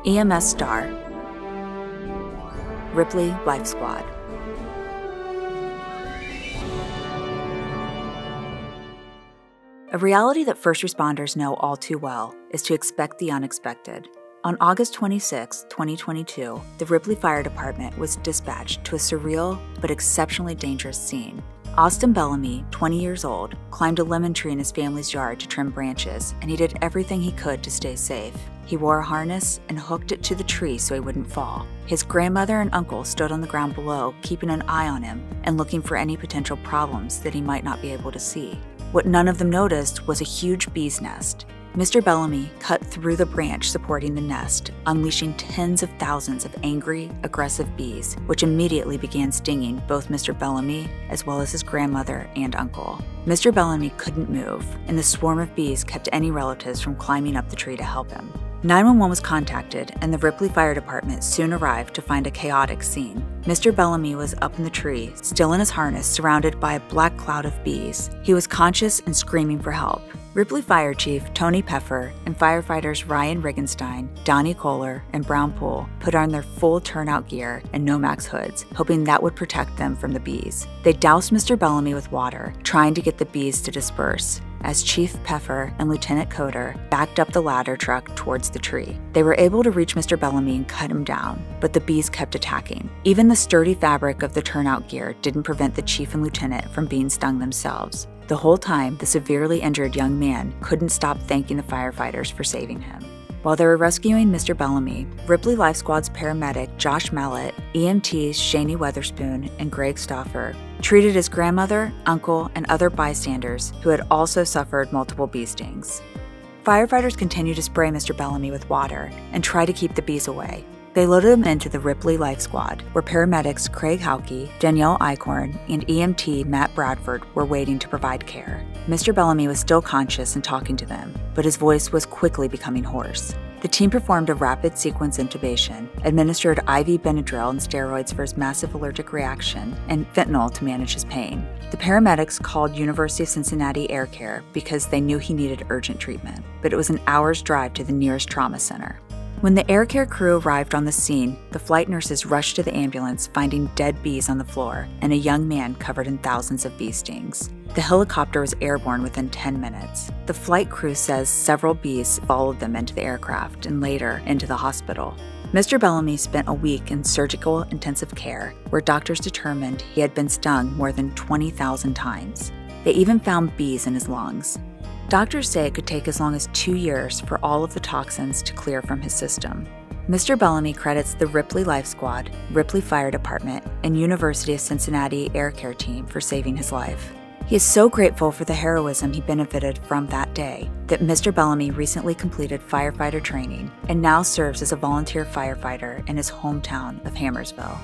EMS star, Ripley Life Squad. A reality that first responders know all too well is to expect the unexpected. On August 26, 2022, the Ripley Fire Department was dispatched to a surreal but exceptionally dangerous scene. Austin Bellamy, 20 years old, climbed a lemon tree in his family's yard to trim branches, and he did everything he could to stay safe. He wore a harness and hooked it to the tree so he wouldn't fall. His grandmother and uncle stood on the ground below, keeping an eye on him and looking for any potential problems that he might not be able to see. What none of them noticed was a huge bee's nest. Mr. Bellamy cut through the branch supporting the nest, unleashing tens of thousands of angry, aggressive bees, which immediately began stinging both Mr. Bellamy as well as his grandmother and uncle. Mr. Bellamy couldn't move, and the swarm of bees kept any relatives from climbing up the tree to help him. 911 was contacted, and the Ripley Fire Department soon arrived to find a chaotic scene. Mr. Bellamy was up in the tree, still in his harness, surrounded by a black cloud of bees. He was conscious and screaming for help. Ripley Fire Chief Tony Peffer and firefighters Ryan Riggenstein, Donnie Kohler, and Brown Poole put on their full turnout gear and Nomax hoods, hoping that would protect them from the bees. They doused Mr. Bellamy with water, trying to get the bees to disperse, as Chief Peffer and Lieutenant Coder backed up the ladder truck towards the tree. They were able to reach Mr. Bellamy and cut him down, but the bees kept attacking. Even the sturdy fabric of the turnout gear didn't prevent the chief and lieutenant from being stung themselves. The whole time, the severely injured young man couldn't stop thanking the firefighters for saving him. While they were rescuing Mr. Bellamy, Ripley Life Squad's paramedic Josh Mallett, EMTs Shani Weatherspoon and Greg Stauffer treated his grandmother, uncle, and other bystanders who had also suffered multiple bee stings. Firefighters continued to spray Mr. Bellamy with water and try to keep the bees away. They loaded him into the Ripley Life Squad, where paramedics Craig Hauke, Danielle Eichhorn, and EMT Matt Bradford were waiting to provide care. Mr. Bellamy was still conscious and talking to them, but his voice was quickly becoming hoarse. The team performed a rapid sequence intubation, administered IV Benadryl and steroids for his massive allergic reaction, and fentanyl to manage his pain. The paramedics called University of Cincinnati Air Care because they knew he needed urgent treatment, but it was an hour's drive to the nearest trauma center. When the air care crew arrived on the scene, the flight nurses rushed to the ambulance, finding dead bees on the floor and a young man covered in thousands of bee stings. The helicopter was airborne within 10 minutes. The flight crew says several bees followed them into the aircraft and later into the hospital. Mr. Bellamy spent a week in surgical intensive care, where doctors determined he had been stung more than 20,000 times. They even found bees in his lungs. Doctors say it could take as long as 2 years for all of the toxins to clear from his system. Mr. Bellamy credits the Ripley Life Squad, Ripley Fire Department, and University of Cincinnati Air Care team for saving his life. He is so grateful for the heroism he benefited from that day that Mr. Bellamy recently completed firefighter training and now serves as a volunteer firefighter in his hometown of Hammersville.